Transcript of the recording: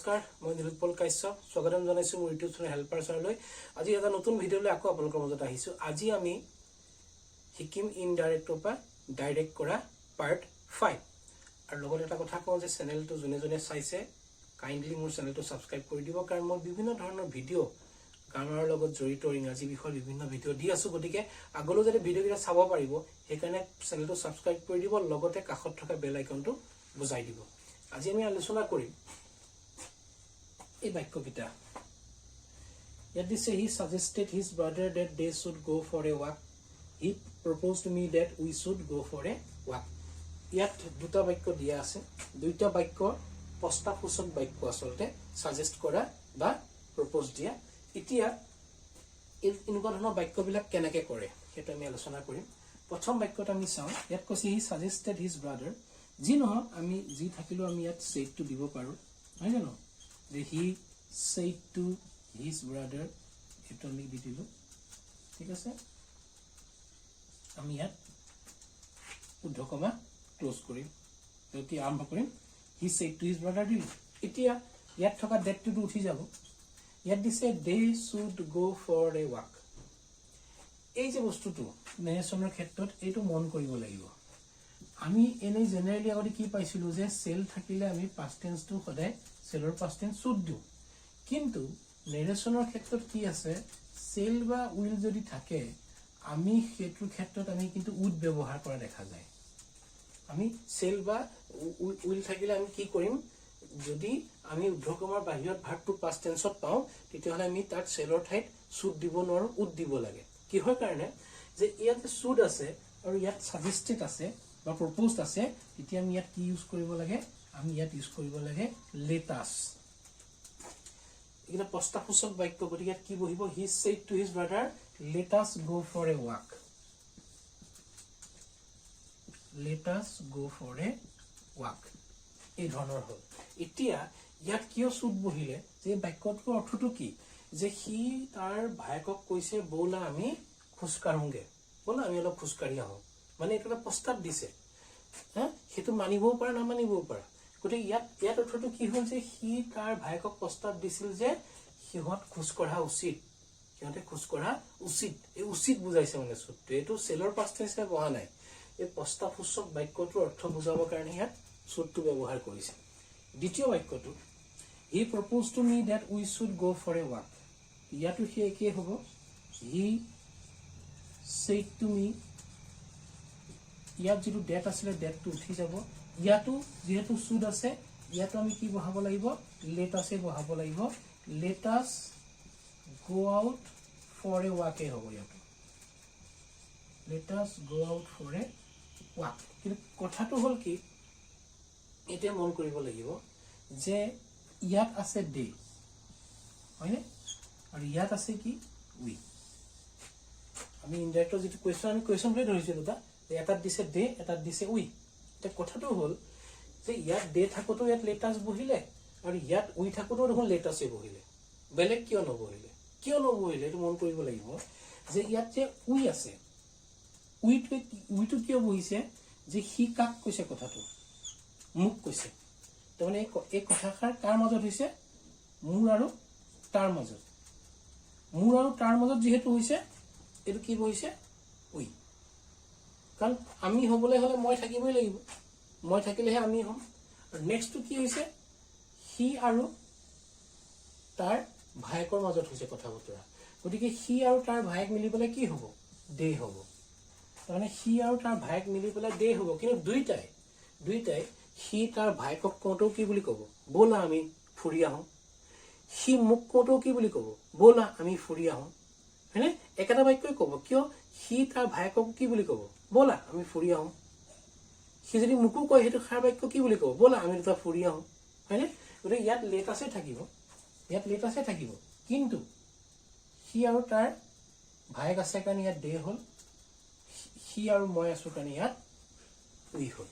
নমস্কাৰ মই নিৰুৎপল কাশ্যপ স্বাগতম জনাইছো মোৰ ইউটিউব চেনেল হেল্পাৰ চাৰলৈ আজি এটা নতুন ভিডিঅলৈ আকৌ আপোনালোকৰ মাজত আহিছো আজি আমি সিকিম ইনডাইৰেক্টৰ পৰা ডাইৰেক্ট কৰা পাৰ্ট 5 আৰু লগতে এটা কথা কওঁ যে চেনেলটো জনে চাইছে কাইন্ডলি মোৰ চেনেলটো সাবস্ক্ৰাইব কৰি দিব কাৰণ মই বিভিন্ন ধৰণৰ ভিডিঅ গানৰ লগত জড়িত ইংৰাজী বিষয়ৰ বিভিন্ন ভিডিঅ দি আছো গতিকে আগলৈ যদি ভিডিঅ'কেইটা চাব পাৰিব সেইকাৰণে চেনেলটো সাবস্ক্ৰাইব কৰি দিব লগতে কাষত থকা বেল আইকনটো বজাই দিব আজি আমি আলোচনা কৰিম এই বাক্যকিটা Yet they say he suggested his brother that they should go for a walk. He proposed to me that we should go for a walk. ইয়াত দুটা বাক্য দিয়া আছে দুইটা বাক্য প্ৰস্তাৱসূচক বাক্য আসলতে সাজেষ্ট কৰা বা প্ৰপোজ দিয়া এতিয়া এনেকুৱা ধৰণৰ বাক্যবিলাক কেনেকৈ কৰে সেইটো আমি আলোচনা কৰিম প্ৰথম বাক্যটো আমি চাওঁ ইয়াত কৈছে he suggested his brother যি নহয় আমি যি থাকিলো আমি ইয়াত said to দিব পাৰো হয় জানো যে he said to his brother এটা লিখ দিলো ঠিক আছে আমি ইয়াত উদ্ধকমা ক্লোজ কৰিম এতি আৰম্ভ কৰিম he said to his brother দিল এতিয়া ইয়াত থকা that to উঠি যাব ইয়াত দিছে they should go for a walk এই যে বস্তুটো নেৰেশনৰ ক্ষেত্ৰত এইটো মন কৰিব লাগিব আমি এনে জেনাৰেলি আগতে কি পাইছিলো যে সেল থাকিলে আমি পাস্ট টেন্স টো সদায় সেলৰ পাস্ট টেন্স শুড দিও কিন্তু নেৰেশনৰ ক্ষেত্ৰত কি আছে সেল বা উইল যদি থাকে আমি হেতুৰ ক্ষেত্ৰত আমি কিন্তু উড ব্যৱহাৰ কৰা দেখা যায় আমি সেল বা উইল থাকিলে আমি কি কৰিম যদি আমি উদ্ধকমাৰ বাহিৰত ভাৰ্বটো পাস্ট টেন্সত পাও তেতিয়াহলে আমি তাত সেলৰ ঠাইত শুড দিব নোৱাৰো উড দিব লাগে কি হয় কাৰণে যে ইয়াত শুড আছে আৰু ইয়াত সাজেস্টেড আছে বা প্ৰপোজড আছে তেতিয়া আমি ইয়াত কি ইউজ কৰিব লাগে আমি ইয়াত ইউজ কৰিব লাগে লেটাস এটা প্ৰস্তাৱসূচক বাক্য গতিকে কি বহিব he said to his brother let us go for a walk এই ধৰণৰ হ'ল এতিয়া ইয়াত কিয় শুড বহিলে যে বাক্যটোৰ অৰ্থটো কি যে হি তাৰ ভাইকক কৈছে বলা আমি খুজকাঢ়োগে বলা আমি অলপ খুজকাঢ়ি আহো মানে এটা প্ৰস্তাৱ দিছে হেতু মানিবও পাৰা না মানিবও পাৰা গতিকে ইয়াত অৰ্থটো কি হ'ল যে হি তাৰ ভাইকক প্ৰস্তাৱ দিছিল যে সিহঁত খুজকঢ়া উচিত সিহঁতে খুজকঢ়া উচিত এই উচিত বুজাইছে মানে শুডটো এইটো সেলৰ পাস্ট টেন্সে বহা নাই এই প্ৰস্তাৱসূচক বাক্যটোৰ অৰ্থ বুজাবৰ কাৰণে ইয়াত শুডটো ব্যৱহাৰ কৰিছে দ্বিতীয় বাক্যটো he proposed to me that we should go for a walk ইয়াতো কি একে হ'ব he said to me ইয়াত যেটো ডেট আছিল ডেটটো উঠি যাব ইয়াতো যেহেতু শুড আছে ইয়াতো আমি কি বহাব লাগিব let us বহাব লাগিব let us go out for a walk হ'ব ইয়াতো let us go out for a walk কিন্তু কথাটো হ'ল কি এটা মন কৰিব লাগিব যে ইয়াত আছে ডে হয়নে আৰু ইয়াত আছে কি উই আমি ইনডাইৰেক্টৰ যেটো কোৱেশ্চন লৈ ধৰিছিলো তা এটাত দিছে ডে এটাত দিছে উই এটা কথাটো হ'ল যে ইয়াত ডে থাকোতো ইয়াত লেটাস বহিলে আৰু ইয়াত উই থাকোতো দেখোন লেটাসে বহিলে বেলেগ কিয় নবহিলে এটো মন কৰিব লাগিব যে ইয়াত যে উই আছে উইটো কিয় বহিছে যে হি কাক কৈছে কথাটো মুক কৈছে তাৰমানে এই কথাষাৰ কাৰ মাজত হৈছে মোৰ আৰু তাৰ মাজত যেহেতু হৈছে এটো কি বহিছে উই কাৰণ আমি হ'বলৈ হলে মই থাকিবই লাগিব মই থাকিলেহে আমি হ'ম আৰু নেক্সটটো কি হৈছে হি আৰু তাৰ ভাইকৰ মাজত হৈছে কথা বতৰা গতিকে হি আৰু তাৰ ভাইক মিলি পেলাই কি হ'ব দে হ'ব তাৰমানে হি আৰু তাৰ ভাইক মিলি পেলাই দে হ'ব কিন্তু দুইটাই হি তাৰ ভাইকক কওঁতেও কি বুলি ক'ব ব'লা আমি ফুৰি আহোঁ হি মোক কওঁতেও কি বুলি ক'ব ব'লা আমি ফুৰি আহোঁ হয়নে একেটা বাক্যই ক'ব কিয় হি তাৰ ভাইকক কি বুলি ক'ব ব'লা আমি ফুৰি আহোঁ সি যদি মোকো কয় সেইটো খাৰ বাক্য কি বুলি ক'ব ব'লা আমি দুটা ফুৰি আহোঁ হয়নে গতিকে ইয়াত লেটাসে থাকিব কিন্তু সি আৰু তাৰ ভাইক আছে কাৰণে ইয়াত দে হ'ল সি আৰু মই আছো কাৰণে ইয়াত উই হ'ল